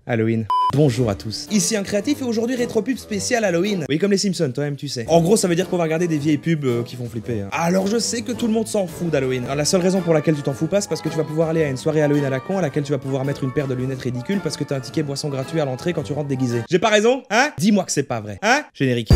Halloween. Bonjour à tous. Ici un créatif et aujourd'hui rétropub spécial Halloween. Oui, comme les Simpsons, toi-même tu sais. En gros, ça veut dire qu'on va regarder des vieilles pubs qui font flipper. Hein. Alors je sais que tout le monde s'en fout d'Halloween. La seule raison pour laquelle tu t'en fous pas, c'est parce que tu vas pouvoir aller à une soirée Halloween à la con à laquelle tu vas pouvoir mettre une paire de lunettes ridicules parce que t'as un ticket boisson gratuit à l'entrée quand tu rentres déguisé. J'ai pas raison, hein? Dis-moi que c'est pas vrai. Hein? Générique.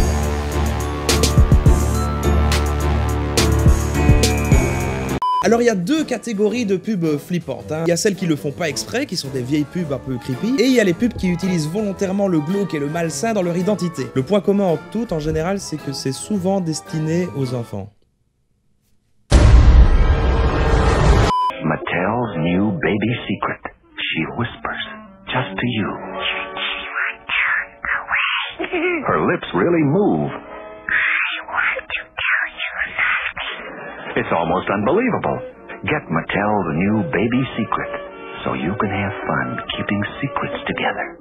Alors il y a deux catégories de pubs flippantes. Hein. Il y a celles qui le font pas exprès, qui sont des vieilles pubs un peu creepy, et il y a les pubs qui utilisent volontairement le glauque et le malsain dans leur identité. Le point commun entre toutes, en général, c'est que c'est souvent destiné aux enfants. Mattel's new baby secret. She whispers, just to you. Her lips really move. It's almost unbelievable. Get Mattel's new baby secret, so you can have fun keeping secrets together.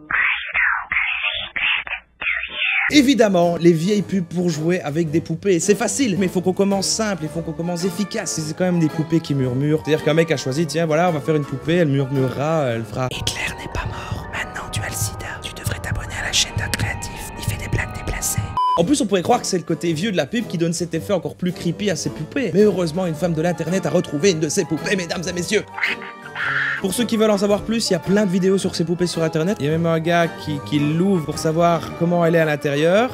Évidemment, les vieilles pubs pour jouer avec des poupées, c'est facile, mais il faut qu'on commence simple, il faut qu'on commence efficace. C'est quand même des poupées qui murmurent. C'est-à-dire qu'un mec a choisi, tiens voilà, on va faire une poupée, elle murmurera, elle fera Hitler n'est pas mort, maintenant tu as le sida, tu devrais t'abonner à la chaîne d'un créatif, il fait des blagues déplacées. En plus, on pourrait croire que c'est le côté vieux de la pub qui donne cet effet encore plus creepy à ces poupées. Mais heureusement, une femme de l'internet a retrouvé une de ces poupées, mesdames et messieurs. Pour ceux qui veulent en savoir plus, il y a plein de vidéos sur ces poupées sur internet. Il y a même un gars qui l'ouvre pour savoir comment elle est à l'intérieur.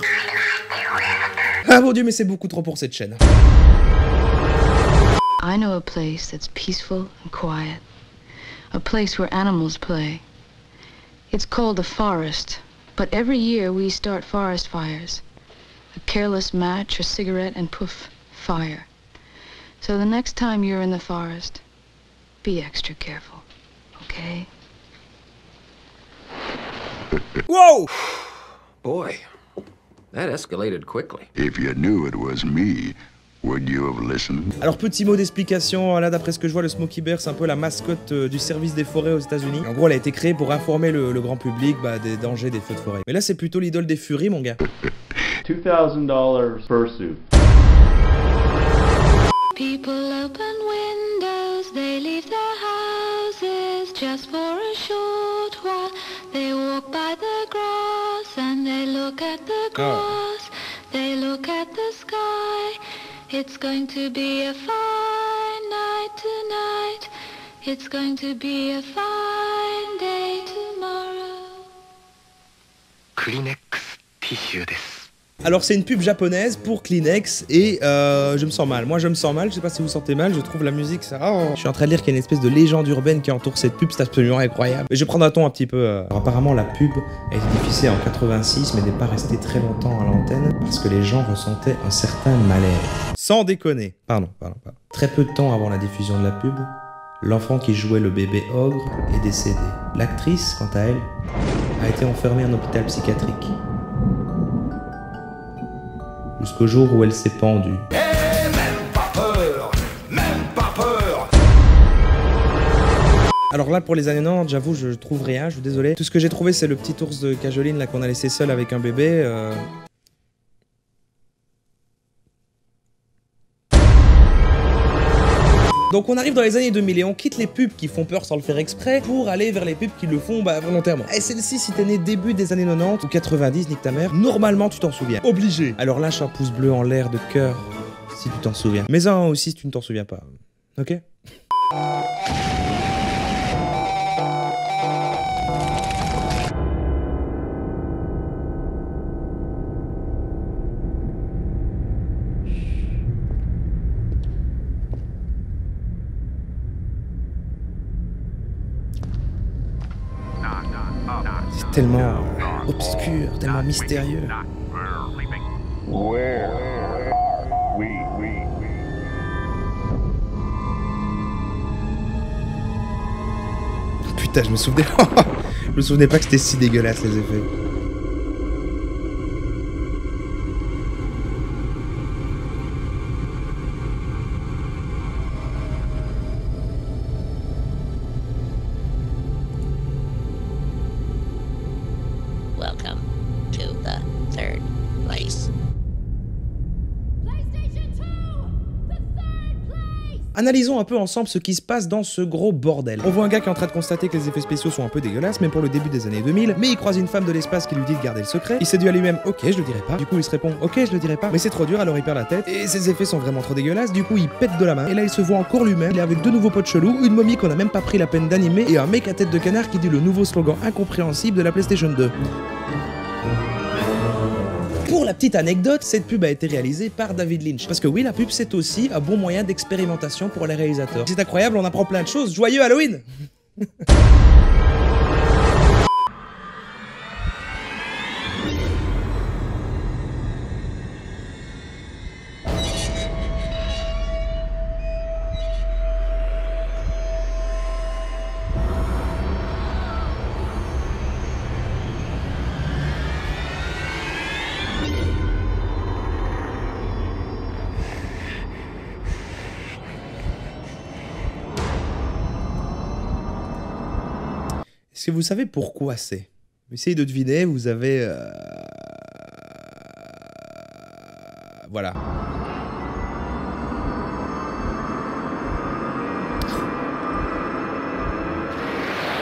Ah mon dieu, mais c'est beaucoup trop pour cette chaîne. I know a place that's peaceful and quiet. A place where animals play. It's called the forest. But every year we start forest fires. A careless match or cigarette and poof, fire. So the next time you're in the forest, be extra careful, okay? Wow! Boy, that escalated quickly. If you knew it was me, would you have listened? Alors petit mot d'explication, là d'après ce que je vois, le Smokey Bear c'est un peu la mascotte du service des forêts aux États-Unis. En gros, elle a été créée pour informer le grand public des dangers des feux de forêt. Mais là c'est plutôt l'idole des furies, mon gars. $2,000 fursuit. People open windows, they leave their houses just for a short while. They walk by the grass and they look at the grass. They look at the sky. It's going to be a fine night tonight. It's going to be a fine day tomorrow. Kleenex tissue desu. Alors c'est une pub japonaise pour Kleenex et je me sens mal. Moi je me sens mal, je sais pas si vous sentez mal, je trouve la musique ça... Oh. Je suis en train de lire qu'il y a une espèce de légende urbaine qui entoure cette pub, c'est absolument incroyable. Mais je vais prendre un ton un petit peu... Alors, apparemment la pub a été diffusée en 86 mais n'est pas restée très longtemps à l'antenne parce que les gens ressentaient un certain malaise. Sans déconner. Pardon. Très peu de temps avant la diffusion de la pub, l'enfant qui jouait le bébé ogre est décédé. L'actrice, quant à elle, a été enfermée en hôpital psychiatrique. Jusqu'au jour où elle s'est pendue. Même pas peur! Même pas peur! Alors là, pour les années 90, j'avoue, je trouve rien, je suis désolé. Tout ce que j'ai trouvé, c'est le petit ours de Cajoline là qu'on a laissé seul avec un bébé. Donc on arrive dans les années 2000 et on quitte les pubs qui font peur sans le faire exprès pour aller vers les pubs qui le font volontairement. Et celle-ci, si t'es né début des années 90 ou 90, nique ta mère, normalement tu t'en souviens. Obligé. Alors lâche un pouce bleu en l'air de cœur si tu t'en souviens. Mais un aussi si tu ne t'en souviens pas. Ok? C'est tellement obscur, tellement mystérieux. Putain, je me souvenais pas que c'était si dégueulasse les effets. Welcome to the third place. PlayStation 2! The third place! Analysons un peu ensemble ce qui se passe dans ce gros bordel. On voit un gars qui est en train de constater que les effets spéciaux sont un peu dégueulasses, même pour le début des années 2000, mais il croise une femme de l'espace qui lui dit de garder le secret. Il s'est dit à lui-même, ok, je le dirai pas. Du coup, il se répond, ok, je le dirai pas. Mais c'est trop dur, alors il perd la tête. Et ses effets sont vraiment trop dégueulasses. Du coup, il pète de la main. Et là, il se voit encore lui-même. Il est avec deux nouveaux potes chelous, une momie qu'on a même pas pris la peine d'animer et un mec à tête de canard qui dit le nouveau slogan incompréhensible de la PlayStation 2. Pour la petite anecdote, cette pub a été réalisée par David Lynch. Parce que oui, la pub, c'est aussi un bon moyen d'expérimentation pour les réalisateurs. C'est incroyable, on apprend plein de choses. Joyeux Halloween! Est-ce que vous savez pourquoi c'est? Essayez de deviner, vous avez... Voilà.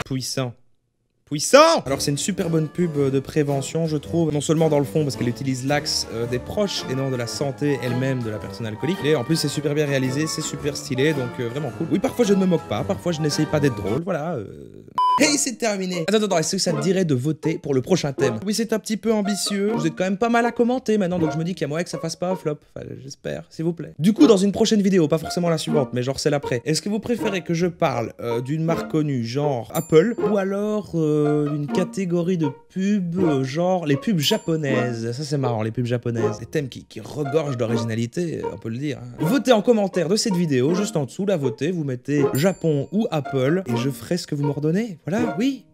Puissant. Puissant! Alors c'est une super bonne pub de prévention, je trouve, non seulement dans le fond parce qu'elle utilise l'axe des proches et non de la santé elle-même de la personne alcoolique, et en plus c'est super bien réalisé, c'est super stylé, donc vraiment cool. Oui, parfois je ne me moque pas, parfois je n'essaye pas d'être drôle, voilà. Hey, c'est terminé! Attends, est-ce que ça te dirait de voter pour le prochain thème? Oui, c'est un petit peu ambitieux, vous êtes quand même pas mal à commenter maintenant, donc je me dis qu'il y a moyen que ça fasse pas un flop, enfin j'espère, s'il vous plaît. Du coup, dans une prochaine vidéo, pas forcément la suivante, mais genre celle après, est-ce que vous préférez que je parle d'une marque connue, genre Apple, ou alors une catégorie de pubs, genre les pubs japonaises? Ça c'est marrant, les pubs japonaises, des thèmes qui regorgent d'originalité, on peut le dire. Hein. Votez en commentaire de cette vidéo, juste en dessous, la votez, vous mettez Japon ou Apple, et je ferai ce que vous m'ordonnez. Voilà, oui.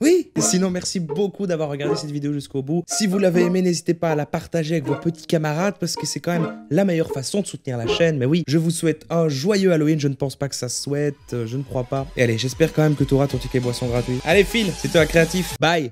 Et sinon, merci beaucoup d'avoir regardé cette vidéo jusqu'au bout. Si vous l'avez aimé, n'hésitez pas à la partager avec vos petits camarades parce que c'est quand même la meilleure façon de soutenir la chaîne. Mais oui, je vous souhaite un joyeux Halloween. Je ne pense pas que ça se souhaite, je ne crois pas. Et allez, j'espère quand même que tu auras ton ticket boisson gratuit. Allez, file, c'était un créatif. Bye.